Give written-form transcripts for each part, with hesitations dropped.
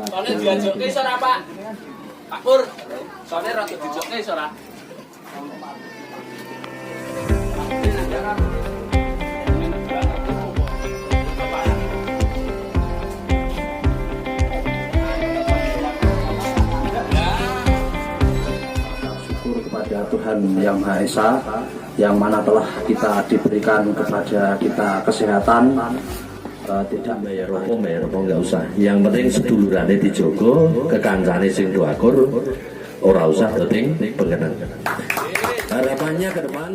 Soalnya diajokke iso ora, Pak? Pak Pur. Soalnya rada dijokke iso ora? Syukur kepada Tuhan Yang Maha Esa, yang mana telah kita diberikan kepada kita kesehatan. Tidak bayar apa nggak usah. Yang penting sedulurane dijogo, kekancane sing duakur, ora usah penting pengenan. Harapannya ke depan.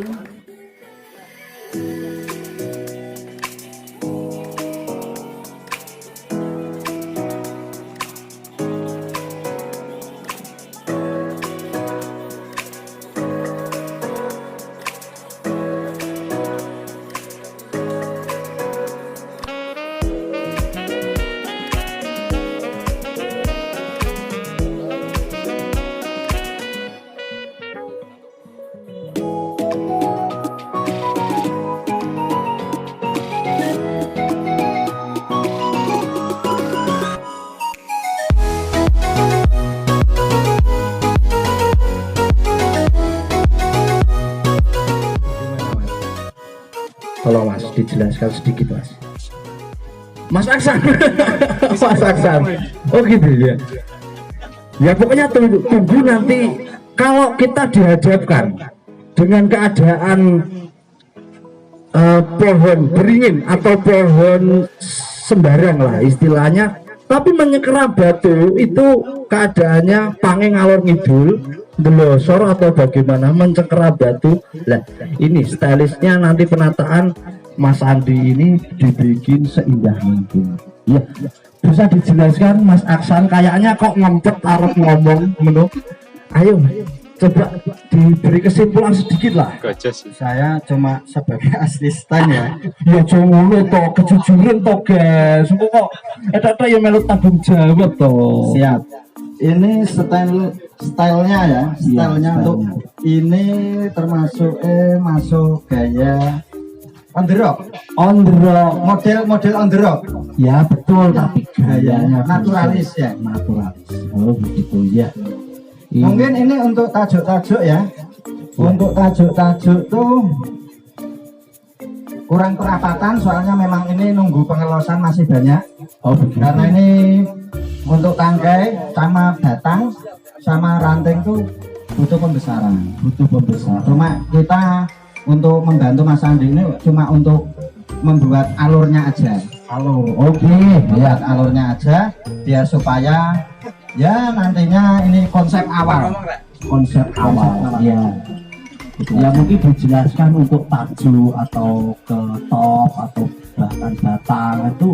Tolong Mas, dijelaskan sedikit Mas. Mas Aksan, Mas Aksan. Oh gitu ya. Ya pokoknya tunggu nanti kalau kita dihadapkan dengan keadaan pohon beringin atau pohon sembarang lah istilahnya, tapi menyekera batu itu keadaannya pange ngalor ngidul, delosor atau bagaimana mencekera batu. Lah ini stylishnya nanti penataan Mas Andi ini dibikin seindah mungkin. Ya bisa dijelaskan Mas Aksan, kayaknya kok ngempet arep ngomong menu. Ayo coba diberi kesimpulan sedikit lah. Saya cuma sebagai asisten ya. Ya jangan to kejujuran to guys. Kok eta ya melu tanggung jawab to. Siap. Ini stylenya ya, stylenya untuk ini termasuk masuk gaya on the rock, model on the rock. Ya betul, tapi gayanya naturalis ya, naturalis. Oh begitu ya. Mungkin ini untuk tajuk-tajuk ya. Untuk tajuk-tajuk tuh kurang perapatan, soalnya memang ini nunggu pengelosan masih banyak. Oh begitu. Karena ini untuk tangkai sama batang sama ranting tuh butuh pembesaran. Cuma kita untuk membantu Mas Andi ini cuma untuk membuat alurnya aja. Oke. Buat alurnya aja biar supaya ya nantinya ini konsep awal. Ya. Ya mungkin dijelaskan untuk tajuk atau ke top atau bahkan batang itu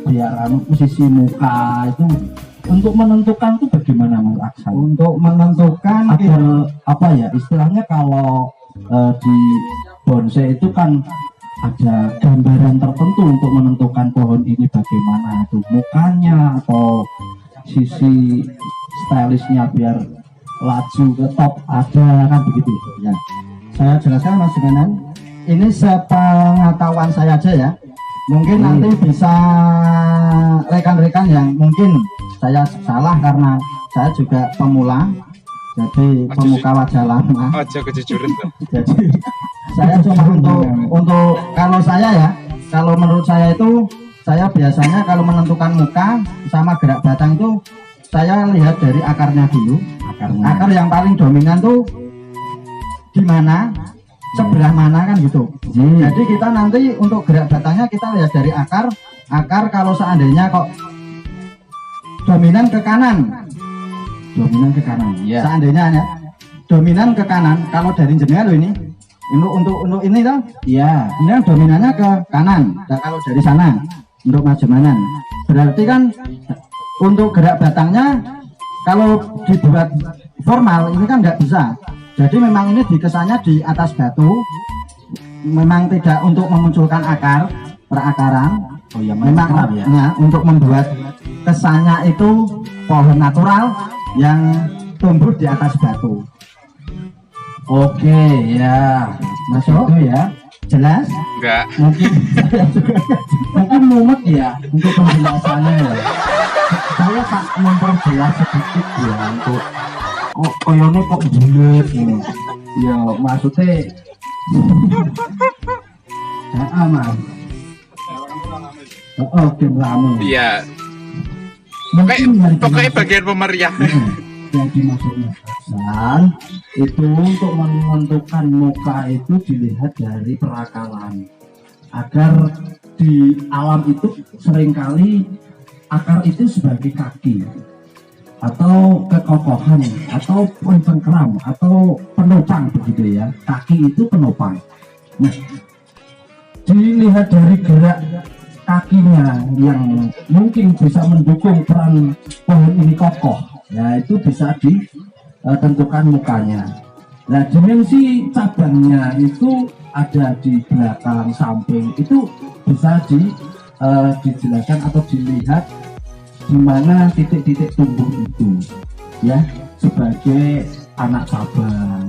biar posisi muka itu untuk menentukan itu bagaimana Mas Aksan? Untuk menentukan ada apa ya istilahnya kalau di bonsai itu kan ada gambaran tertentu untuk menentukan pohon ini bagaimana itu mukanya atau sisi stylishnya biar laju ke top ada kan begitu ya. Saya jelaskan Mas Benan, ini sepengetahuan saya aja ya, mungkin nanti bisa rekan-rekan yang mungkin saya salah karena saya juga pemula, jadi pemuka wajah lama. Aja kejujuran tuh. Jadi saya cuma untuk kalau saya ya, kalau menurut saya itu saya biasanya kalau menentukan muka sama gerak batang itu saya lihat dari akarnya dulu. Akar yang paling dominan tuh di mana, sebelah mana kan gitu. Jadi kita nanti untuk gerak batangnya kita lihat dari akar. Akar kalau seandainya kok dominan ke kanan, ya. Seandainya ya dominan ke kanan, kalau dari jenengan loh ini untuk ini toh, ya ini kan dominannya ke kanan. Nah, kalau dari sana untuk majemunan, berarti kan untuk gerak batangnya kalau dibuat formal ini kan nggak bisa. Jadi memang ini dikesannya di atas batu, memang tidak untuk memunculkan akar perakaran. Oh ya, memang ya. Nah, untuk membuat kesannya itu pohon natural yang tumbuh di atas batu. Oke ya, Masuk itu ya. jelas? Enggak. Mungkin mumet ya untuk penjelasannya ya. Saya tak memperjelas sedikit ya untuk kok koyone kok bulet ini. Ya maksudnya Mas. Oh, tim rame. Iya. Mungkin yang Pokoknya dimaksud- bagian pemeriah. yang dimaksudnya Hasan itu untuk menentukan muka itu dilihat dari perakalan, agar di alam itu seringkali akar itu sebagai kaki atau kekokohan atau pencengkeram atau penopang begitu ya. Kaki itu penopang. Nah, dilihat dari gerak kakinya yang mungkin bisa mendukung peran pohon ini kokoh, ya itu bisa ditentukan mukanya. Nah, dimensi cabangnya itu ada di belakang, samping, itu bisa dijelaskan atau dilihat di mana titik-titik tumbuh itu, ya, sebagai anak cabang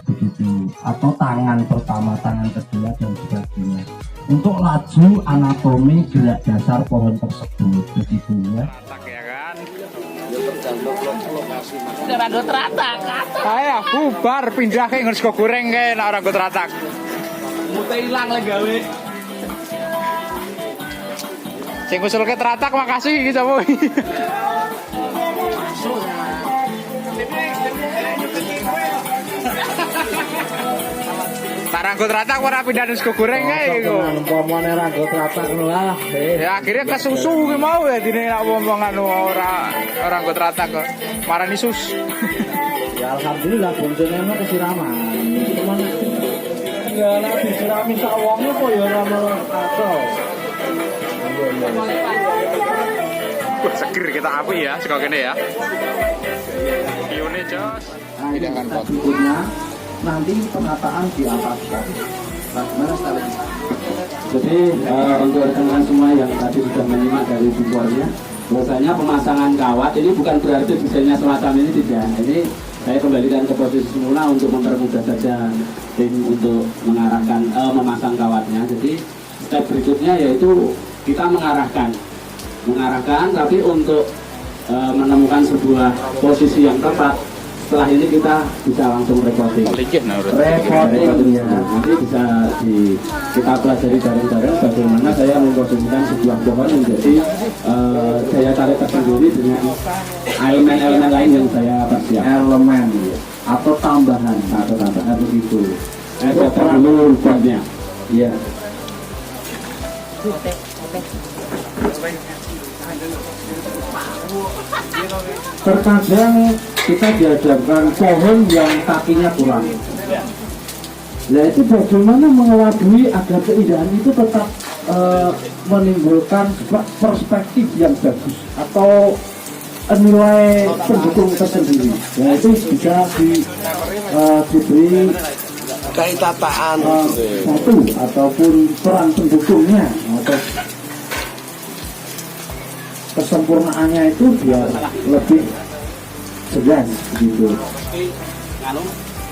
begitu, atau tangan pertama, tangan kedua dan sebagainya. Untuk laju anatomi gerak dasar pohon tersebut begitu ya. Ya kan? Udah rada teratak. Ayo bubar pindah ke ngurus goreng kae nek ora nggo teratak. Mute ilang le gawe. Sing usulke teratak makasih iki sapa. Barang nggo teratak ora pindah ngurus goreng kae iku. Umpamane ra nggo teratak lah. Ya akhirnya kesusu ki mau ya dine nek wong anu ora nggo teratak kok. Marani sus. Ya alhamdulillah boncone mah kesiraman. Cuman ya nek disirami sak wonge kok ya ora menato. Wah, seger kita api ya, saka kene ya. Pione jos. Nah, berikutnya nanti penataan di atas tadi. Bagaimana sekali? Jadi untuk rekan-rekan semua yang tadi sudah menyimak dari tutorialnya, bahwasanya pemasangan kawat ini bukan berarti desainnya semacam ini, tidak. Ini saya kembalikan ke posisi semula untuk mempermudah saja tim untuk mengarahkan memasang kawatnya. Jadi step berikutnya yaitu kita mengarahkan, tapi untuk menemukan sebuah posisi yang tepat. Setelah ini kita bisa langsung recording. Recordingnya nanti bisa kita pelajari bareng-bareng bagaimana saya memposisikan sebuah pohon menjadi daya tarik tersendiri dengan elemen-elemen lain yang saya persiapkan. Elemen atau tambahan begitu. Saya dulu buatnya. Iya. Terkadang kita dihadapkan pohon yang kakinya kurang. Nah itu bagaimana mengelabui agar keindahan itu tetap menimbulkan perspektif yang bagus atau nilai pendukung tersendiri. Nah itu bisa diberi kayak tataan satu ataupun peran pendukungnya atau kesempurnaannya itu biar lebih jelas gitu. Nganu,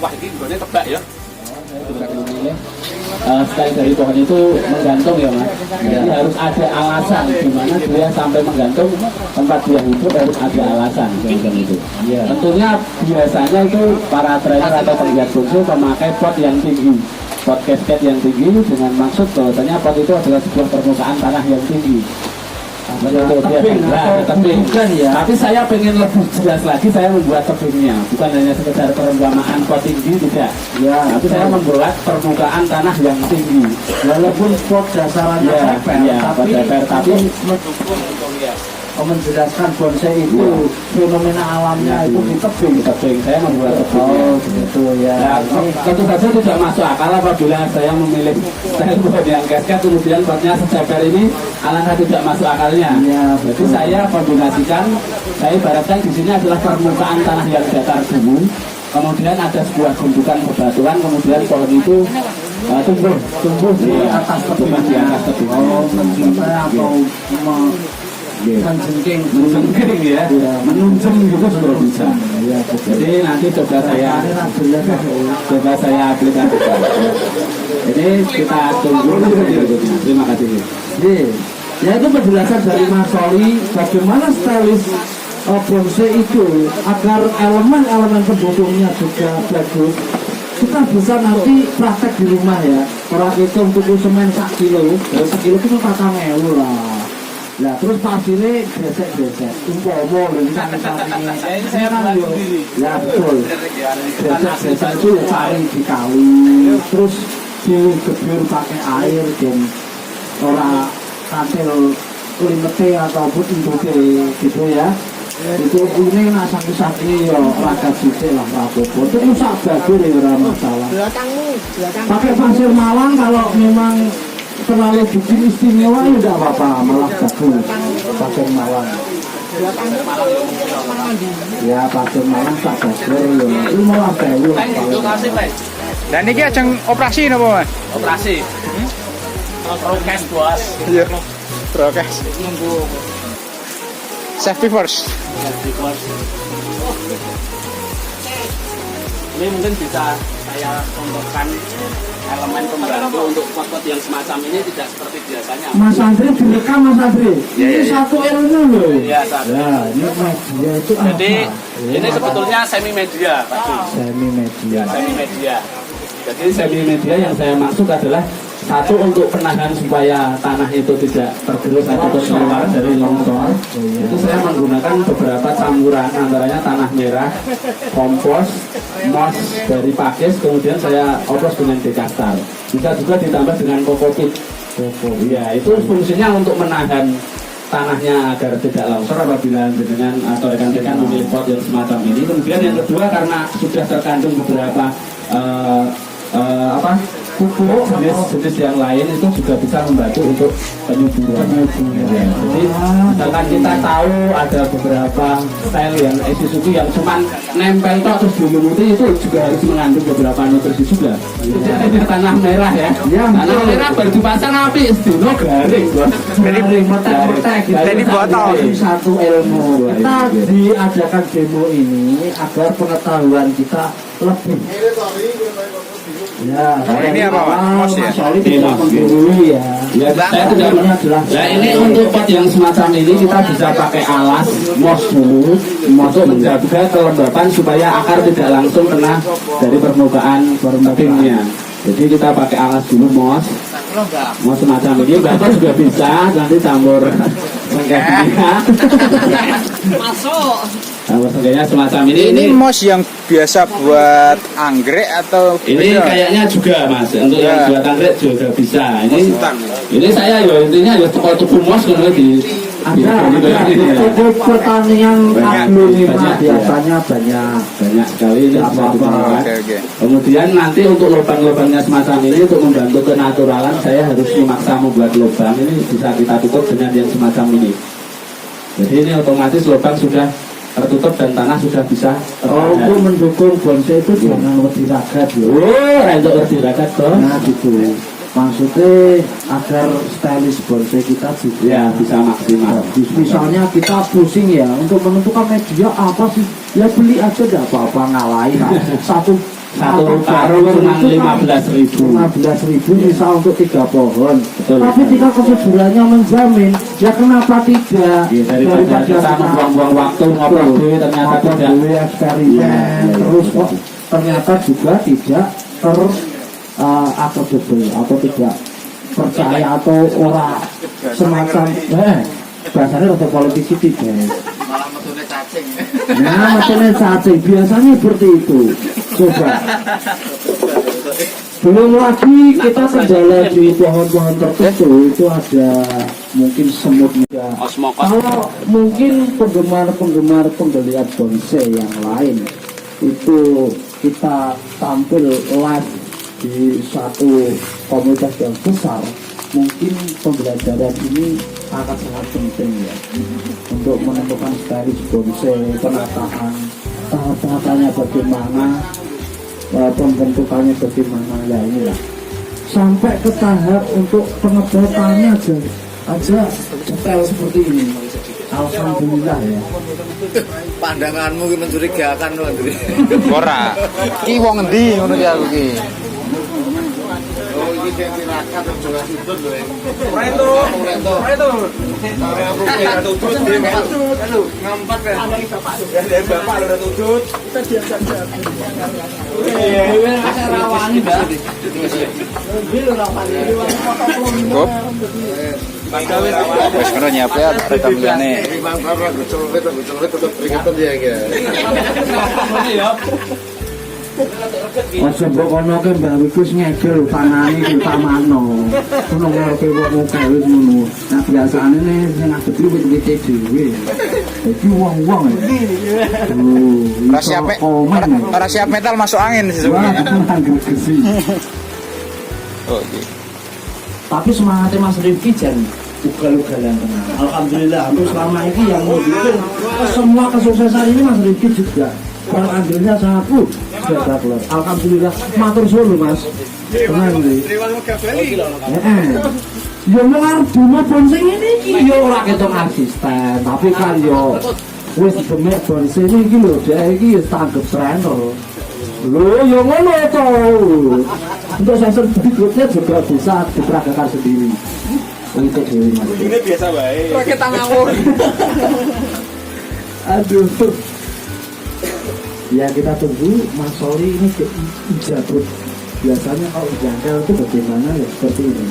wah ini gue tebak ya. Style dari pohon itu menggantung ya mas. Jadi harus ada alasan dimana dia sampai menggantung, tempat dia hidup harus ada alasan itu. Tentunya biasanya itu para trainer atau penggiat kungfu memakai pot yang tinggi, pot casket yang tinggi dengan maksud bahwasanya pot itu adalah sebuah permukaan tanah yang tinggi. Tebing bukan ya. Tapi saya pengen lebih jelas lagi, saya membuat tebingnya bukan hanya sekedar perumpamaan pot tinggi, tidak ya, tapi saya membuat permukaan tanah yang tinggi walaupun pot dasarannya tapi menjelaskan bonsai itu fenomena alamnya itu di tebing. Saya membuat tebing. Gitu ya. Tentu saja tidak masuk akal apabila saya memilih style pot yang casket kemudian potnya seceper ini, alangkah tidak masuk akalnya. Jadi saya kombinasikan, saya ibaratkan di sini adalah permukaan tanah yang datar dulu, kemudian ada sebuah gundukan bebatuan, kemudian pohon itu tumbuh di atas tebing, atau menjengking ya, menunjung juga sudah bisa. Jadi nanti coba saya aplikasikan. Ini kita tunggu berikutnya. Terima kasih. Ya itu penjelasan dari Mas Soli bagaimana stylish bonsai itu agar elemen-elemen pendukungnya juga bagus. Kita bisa nanti praktek di rumah ya. Orang itu untuk semen 1 kilo, sekilo itu 4.000 lah. Nah terus pasirnya gesek-gesek, umpama misalnya ini saya membantu diri. ya betul. Gesek-gesek itu cari di kali, terus digebur pakai air dan orang kantil limete ataupun induknya gitu ya. Itu ini nasang-nasangnya ya raga sisik lah rapopo. Itu rusak bagus ya ora masalah. Pakai pasir Malang kalau memang terlalu bikin istimewa ya tidak apa-apa, malah bagus pasir Malang. Ya pasir Malang tak bagus ya. Itu malah bagus. Terima kasih, Pak. Dan ini ajeng operasi napa, Mas? Operasi. Prokes, Bos. Iya. Prokes. Nunggu Safety first. Ini mungkin bisa saya contohkan elemen pembantu untuk pot-pot yang semacam ini tidak seperti biasanya. Mas Andri direkam Mas Andri. Ini satu ilmu loh. Iya, satu. Ya, ini media itu apa? Jadi ini sebetulnya semi media, Pak. Semi media. Semi media. Jadi semi media yang saya maksud adalah satu untuk penahan supaya tanah itu tidak tergerus atau keluar dari longsor. Itu saya menggunakan beberapa campuran, antaranya tanah merah, kompos, moss dari pakis, kemudian saya oplos dengan dekastar. Bisa juga ditambah dengan kokopit. Iya, itu fungsinya untuk menahan tanahnya agar tidak longsor apabila dengan atau rekan-rekan memilih pot yang semacam ini. Kemudian yang kedua karena sudah terkandung beberapa pupuk jenis yang lain itu juga bisa membantu untuk penyuburan. Ya, jadi misalkan kita tahu ada beberapa style yang Isuzuki yang cuma nempel tok terus dilumuti itu juga harus mengandung beberapa nutrisi juga. Jadi tanah merah ya. Tanah merah baru dipasang api sedino garing, Bos. Jadi metek-metek Jadi botol. Satu ilmu. Kita diadakan demo ini agar pengetahuan kita lebih. Ya, ini apa, Pak? Mos ya? Soalnya tidak menggurui ya. Ya, saya tidak pernah. Nah, ini untuk pot yang semacam ini kita bisa pakai alas mos dulu untuk menjaga kelembapan supaya akar tidak langsung kena dari permukaan timnya. Jadi kita pakai alas dulu mos semacam ini. Bapak juga bisa nanti campur sengketnya. Masuk. Campur sengketnya semacam ini. Ini mos yang biasa buat anggrek atau Ini kayaknya juga Mas, untuk yang buat anggrek juga bisa. Ini saya ya intinya ya toko-toko mos kalau di Untuk pertanian aglonema biasanya banyak sekali ini apa-apa. Oke. Kemudian nanti untuk lubang-lubangnya semacam ini untuk membantu kenaturalan saya harus memaksa membuat lubang ini bisa kita tutup dengan yang semacam ini. Jadi ini otomatis lubang sudah tertutup dan tanah sudah bisa untuk mendukung bonsai itu jangan lebih ragat ya. Untuk lebih ragat toh. Nah gitu. Maksudnya agar stylish bonsai kita juga Ya bisa maksimal. misalnya kita pusing ya untuk menentukan media apa sih, ya beli aja tidak apa-apa, ngalahin satu karung cuma 15.000 misal untuk 3 pohon. Betul. Tapi jika kesuburannya menjamin, ya kenapa tidak? Ya, daripada kita membuang-buang waktu ngobrol ternyata tidak eksperimen terus kok ternyata juga tidak affordable atau tidak percaya atau orang semacam bahasanya rada politisi tidak. Malah metune cacing. Nah, metune cacing biasanya seperti itu. Coba. Belum lagi kita kendala di pohon-pohon tertentu itu ada mungkin semutnya. Kalau mungkin penggemar penggeliat bonsai yang lain itu kita tampil live di satu komunitas yang besar, mungkin pembelajaran ini akan sangat penting ya untuk menentukan stylish bonsai, penataan tahap-tahapnya bagaimana, pembentukannya bagaimana, ya inilah sampai ke tahap untuk pengebotannya aja detail seperti ini. Alhamdulillah ya. Pandanganmu mencurigakan loh, Andri. Ora. Ki wong endi ngono ki aku ki. Wes ngono nyiap ya rekam liyane. Ojo mbok kono ke Mbak Wikus ngegel panane ki tamano. Ono ngarepe wong gawe ngono. Nah biasane nih sing ngadep wit-wit dhewe. Dadi wong-wong. Ora siap metal masuk angin sesungguhnya. Oh, iya. Tapi semangatnya Mas Rifki jan ugal-ugalan tenang. Alhamdulillah, aku selama ini yang mendukung semua kesuksesan ini Mas Rifki juga. Kalau andilnya sangat sudah keluar. Alhamdulillah, matur suwun Mas. Tenang iki. Yo mau arep dumo bonsing ini iki yo ora ketok asisten, tapi kan yo wis demek bonsing iki lho, dhek iki wis tanggep trainer. Loh, yo ngono to. Untuk sensor berikutnya juga bisa diperagakan sendiri. Untuk diri Mas. Ini biasa baik. Pakai tangan ngawur. Aduh. Ya kita tunggu Mas Soli ini ke Ijabut. Biasanya kalau jangkau itu bagaimana ya seperti ini.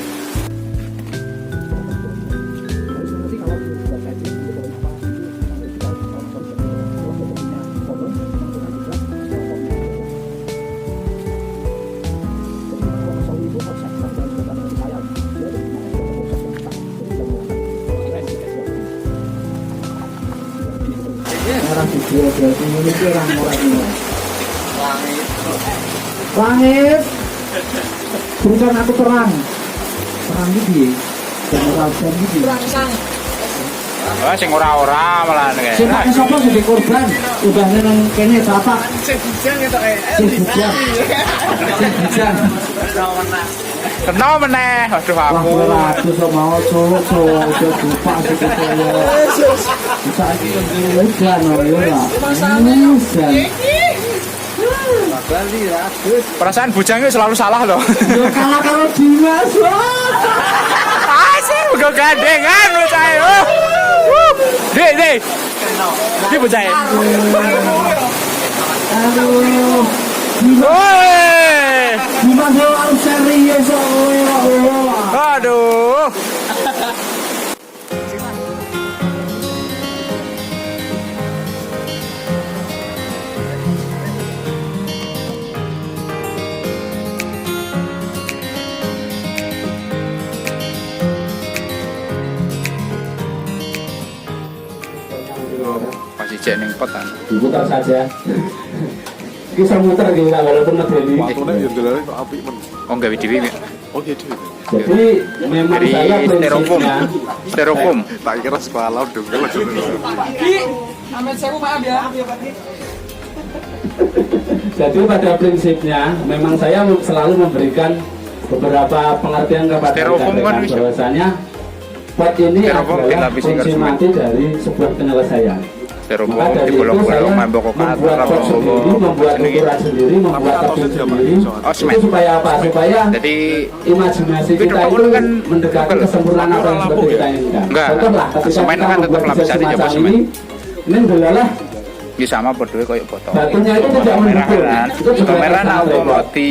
Berarti memiliki orang-orang langit berikan aku terang gitu general gitu Wah, sing ora-ora malah nek. sing pakai sopo sing korban udah nang kene bapak Sing bujang ketok e. sing bujang Kenal meneh. Waduh aku. wah aku so mau cowok lupa sih bisa iki hujan ya Perasaan bujangnya selalu salah loh. yo kalah karo Dimas Asik uga gandengan bocah. Dek. Ki bocah. aduh Woi. Dimas yo harus serius Aduh. Masih cek ning petan. Diputar saja. Bisa muter gitu walaupun medeni. Oh gawe dhewe. Jadi memang Dari saya styrofoam. prinsipnya Styrofoam. Tak kira sekolah dong. jadi pada prinsipnya memang saya selalu memberikan beberapa pengertian kepada Styrofoam kan rekan-rekan bisa. bahwasanya pot ini Styrofoam adalah dilapisi kunci semen. mati dari sebuah penyelesaian. Styrofoam Maka dari itu saya digolong-golong mabok membuat pot sendiri, membuat ukuran sendiri, membuat tebing sendiri. Oh, semen. Itu supaya apa? Supaya Jadi imajinasi Tapi kita itu dulu kan mendekati tebel. kesempurnaan apa yang seperti kita inginkan. Enggak. Contohlah ketika Semen kita kan tetap membuat desain lapisannya coba semacam semen. ini adalah ya sama berdua koyo botol. batunya itu tidak mendukung. Merah-merah. Itu juga Merah sangat nang repot. mati.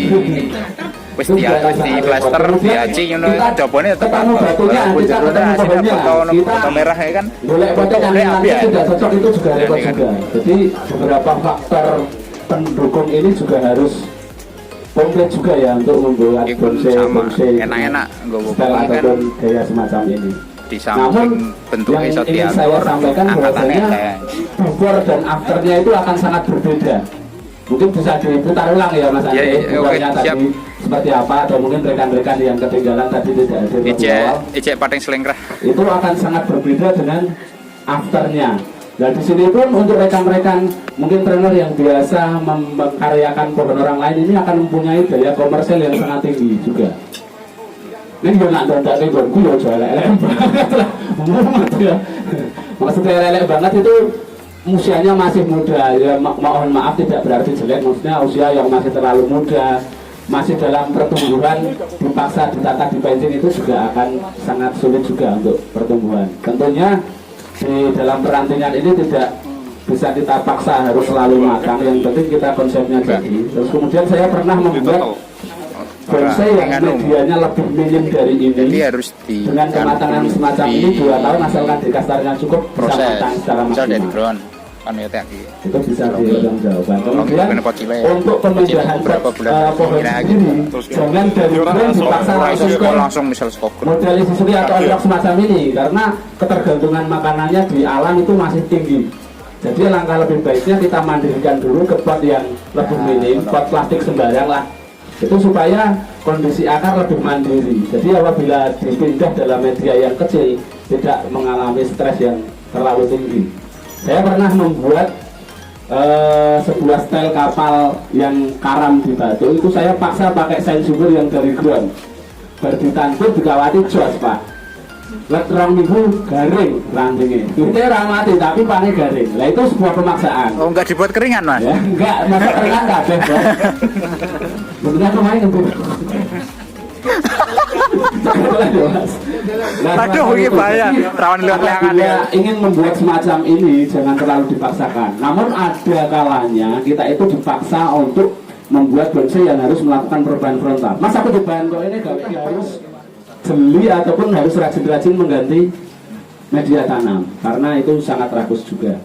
Wis diatas di plaster, diaci ngono. Jabone tetep ketemu batunya, kita ketemu pohonnya. foto merah ya kan. Boleh foto yang nanti tidak cocok itu juga repot Kan. juga. Jadi beberapa faktor pendukung ini juga harus komplit juga ya untuk membuat Ikut sama enak-enak nggowo style kan ataupun gaya semacam ini. di samping bentuknya iso yang ingin saya diatur, sampaikan angkatannya bahwasanya kayak before dan afternya itu akan sangat berbeda. Mungkin bisa diputar ulang ya Mas Ya, Andre, ya, beforenya oke, siap. tadi seperti apa atau mungkin rekan-rekan yang ketinggalan tadi tidak ada di awal. ijek pating selengkrah. Itu akan sangat berbeda dengan afternya. Dan di sini pun untuk rekan-rekan mungkin trainer yang biasa memkaryakan pohon orang lain ini akan mempunyai daya komersial yang sangat tinggi juga. Ini juga nak dandaknya bonku ya jual lelek banget lah. Ya. Maksudnya lelek banget itu usianya masih muda ya, mohon maaf tidak berarti jelek, maksudnya usia yang masih terlalu muda masih dalam pertumbuhan dipaksa ditata di bensin itu juga akan sangat sulit juga untuk pertumbuhan. Tentunya di dalam perantingan ini tidak bisa kita paksa harus selalu matang, yang penting kita konsepnya jadi. Terus kemudian saya pernah membuat bonsai yang medianya lebih minim dari ini. Jadi harus di dengan kematangan semacam ini 2 tahun asalkan dikasarnya cukup bisa matang secara maksimal. Itu bisa dilakukan jawaban. Kemudian untuk pemindahan pohon sendiri, jangan dari drone dipaksa langsung ke model industri atau truk semacam ini, karena ketergantungan makanannya di alam itu masih tinggi. Jadi langkah lebih baiknya kita mandirikan dulu ke pot yang lebih minim, pot plastik sembarang lah. Itu supaya kondisi akar lebih mandiri. Jadi apabila dipindah dalam media yang kecil tidak mengalami stres yang terlalu tinggi. Saya pernah membuat sebuah style kapal yang karam di batu, itu saya paksa pakai sensor yang dari ground. Berditantur dikawati jos pak. Let rong minggu garing rantingnya. Itu ramati tapi pakai garing. Nah itu sebuah pemaksaan. Oh enggak dibuat keringan mas? Ya, enggak, masa keringan enggak ada. Benar kemarin itu. Aduh, ini bahaya. Rawan lihat layangan ya. Ingin membuat semacam ini jangan terlalu dipaksakan. Namun ada kalanya kita itu dipaksa untuk membuat bonsai yang harus melakukan perubahan frontal. Mas aku di bahan kok ini harus jeli ataupun harus rajin-rajin mengganti media tanam karena itu sangat rakus juga.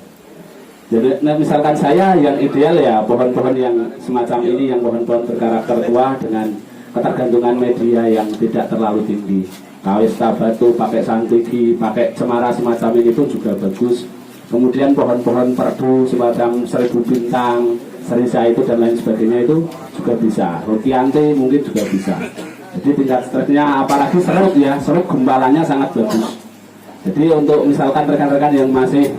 Jadi misalkan saya yang ideal ya pohon-pohon yang semacam ini, yang pohon-pohon berkarakter tua dengan ketergantungan media yang tidak terlalu tinggi. Kawista batu, pakai santiki, pakai cemara semacam ini pun juga bagus. Kemudian pohon-pohon perdu semacam 1000 bintang, serisa itu dan lain sebagainya itu juga bisa. Rokiante mungkin juga bisa. Jadi tingkat stresnya, apalagi serut ya, serut gumpalannya sangat bagus. Jadi untuk misalkan rekan-rekan yang masih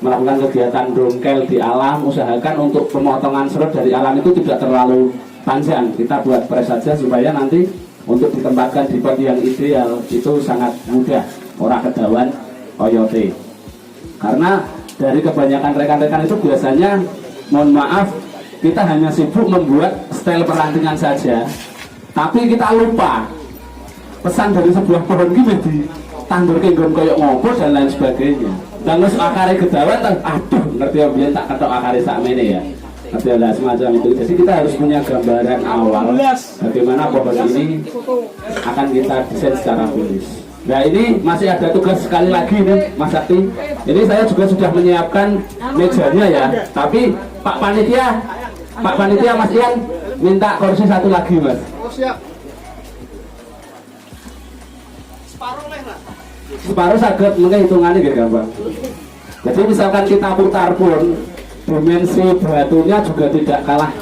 melakukan kegiatan dongkel di alam, usahakan untuk pemotongan serut dari alam itu tidak terlalu panjang. Kita buat press saja supaya nanti untuk ditempatkan di pot yang ideal itu sangat mudah, ora kedawan oyote. Karena dari kebanyakan rekan-rekan itu biasanya, mohon maaf, kita hanya sibuk membuat style perantingan saja, tapi kita lupa pesan dari sebuah pohon ini di tandur kenggon koyok ngopo dan lain sebagainya. Dan terus akarnya kedawan, aduh ngerti ya biar tak ketok akarnya sakmene ya. Adalah semacam itu. Jadi kita harus punya gambaran awal bagaimana pohon ini akan kita desain secara tulis. Nah ini masih ada tugas sekali lagi nih Mas Sakti. Ini saya juga sudah menyiapkan mejanya ya. Tapi Pak Panitia Mas Ian minta kursi satu lagi Mas. Siap. Separuh saged mungkin hitungannya gak gampang. Jadi misalkan kita putar pun dimensi batunya juga tidak kalah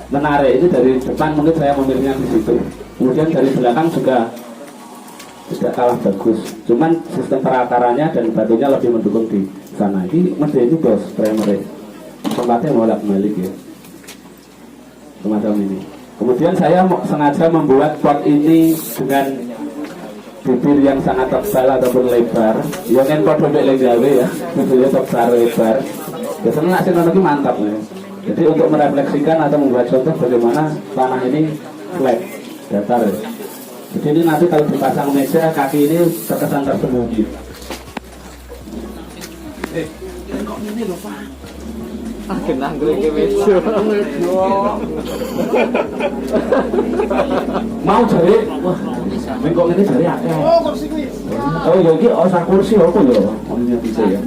menarik. Ini dari depan mungkin saya memilihnya di situ. Kemudian dari belakang juga tidak kalah bagus. Cuman sistem perakarannya dan batunya lebih mendukung di sana. Ini mesti ini bos primer. Tempatnya bolak-balik ya. Semacam ini. Kemudian saya sengaja membuat pot ini dengan bibir yang sangat tebal ataupun lebar. Yang kan pot bebek legawe ya. Bibirnya tebal lebar. Biasanya nasi lagi mantap ya. Jadi untuk merefleksikan atau membuat contoh bagaimana tanah ini flat, datar ya. Jadi ini nanti kalau dipasang meja kaki ini terkesan tersembunyi. Kok ini loh Pak? Genang gue ke meja. Mau jari, wah, bengkok ini jari akeh. Oh kursi kuwi. Oh ya iki sak kursi apa ya? Ini bisa ya.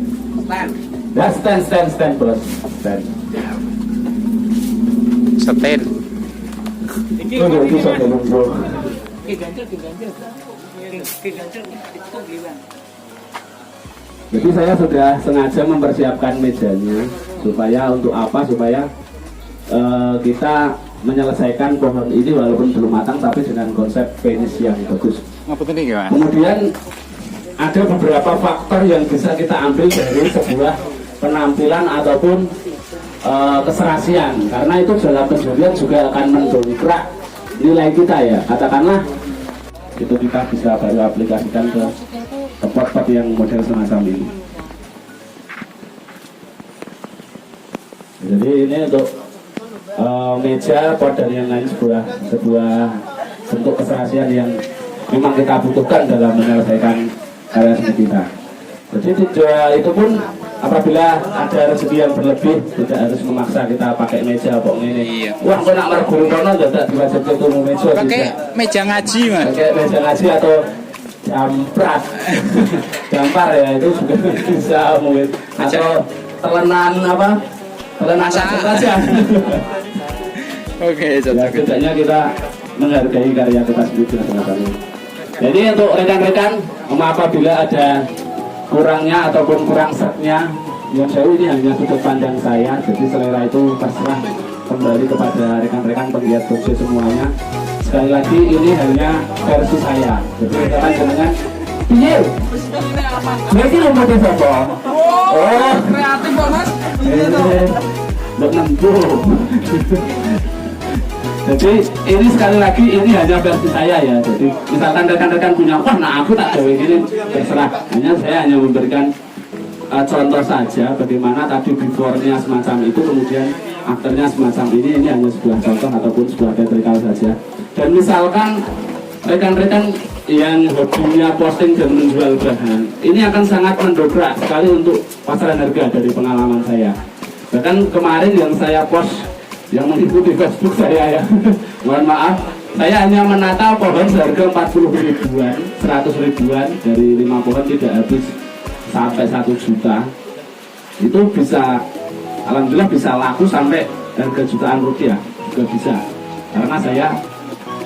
Ya stand bos. Stand. Setin. Oh iki bisa nunggu. Jadi saya sudah sengaja mempersiapkan mejanya supaya untuk apa? Supaya kita menyelesaikan pohon ini walaupun belum matang tapi dengan konsep finish yang bagus. Kemudian ada beberapa faktor yang bisa kita ambil dari sebuah penampilan ataupun keserasian, karena itu dalam penjurian juga akan mendongkrak nilai kita ya. Katakanlah itu kita bisa baru aplikasikan ke pot-pot yang model semacam ini. Jadi ini untuk meja, pot dan yang lain sebuah bentuk keserasian yang memang kita butuhkan dalam menyelesaikan karya seni kita. Jadi itu pun apabila ada rezeki yang berlebih, tidak harus memaksa kita pakai meja pok ini. Wah, kok nak merguru kono dadak diwajibke turu meja. Pakai meja ngaji, Mas. Pakai meja ngaji atau jamprat. Jampar ya itu juga bisa mungkin. Atau telenan apa? Telenan saja. Oke, Ya, setidaknya kita menghargai karya kita sendiri teman-teman. Jadi untuk rekan-rekan, apabila ada kurangnya ataupun kurang setnya, yang saya ini hanya sudut pandang saya, jadi selera itu terserah kembali kepada rekan-rekan penggiat bonsai semuanya. Sekali lagi ini hanya versi saya, jadi rekan-rekan dengan piye? Ini mau motif apa? Oh, Kreatif kok Mas. Mbok nembu. Jadi ini sekali lagi ini hanya versi saya ya. Jadi misalkan rekan-rekan punya, wah nah aku tak gawe gini, terserah. Saya hanya memberikan contoh saja bagaimana tadi before-nya semacam itu, kemudian after-nya semacam ini hanya sebuah contoh ataupun sebuah teatrikal saja. Dan misalkan rekan-rekan yang hobinya posting dan menjual bahan, ini akan sangat mendobrak sekali untuk pasaran harga dari pengalaman saya. Bahkan kemarin yang saya post yang mengikuti Facebook saya ya, mohon maaf, saya hanya menata pohon seharga 40 ribuan, 100 ribuan, dari 5 pohon tidak habis sampai 1 juta. Itu bisa, alhamdulillah bisa laku sampai harga jutaan rupiah juga bisa, karena saya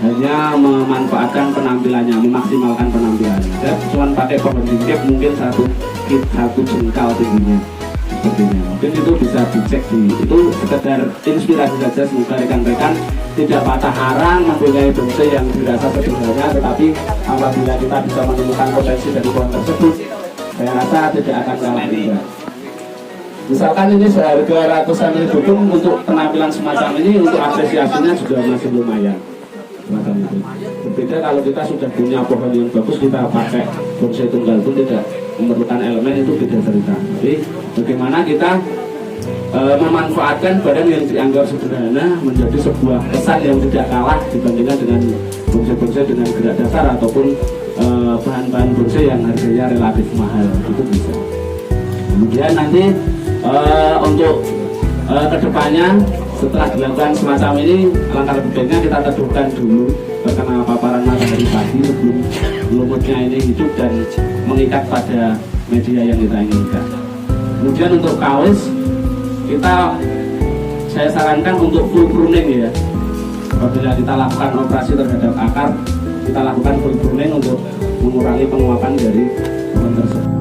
hanya memanfaatkan penampilannya, memaksimalkan penampilannya. Saya cuma pakai pohon jingkip mungkin satu jengkal tingginya. Mungkin itu bisa dicek itu sekedar inspirasi saja. Semoga rekan-rekan tidak patah arang mempunyai bonsai yang dirasa sederhana, tetapi apabila kita bisa menemukan potensi dari pohon tersebut, saya rasa tidak akan kalah juga. Misalkan ini seharga ratusan ribu pun untuk penampilan semacam ini, untuk apresiasinya juga masih lumayan. Semacam itu. Berbeda kalau kita sudah punya pohon yang bagus, kita pakai bonsai tunggal pun tidak memerlukan elemen, itu beda cerita. Jadi bagaimana kita memanfaatkan barang yang dianggap sederhana menjadi sebuah kesan yang tidak kalah dibandingkan dengan bonsai-bonsai dengan gerak dasar ataupun bahan-bahan bonsai yang harganya relatif mahal, itu bisa. Kemudian nanti untuk kedepannya setelah dilakukan semacam ini, alangkah lebih baiknya kita teduhkan dulu terkena paparan matahari pagi sebelum lumutnya ini hidup dan mengikat pada media yang kita inginkan. Kemudian untuk kaos saya sarankan untuk full pruning ya. Apabila kita lakukan operasi terhadap akar, kita lakukan full pruning untuk mengurangi penguapan dari pohon tersebut.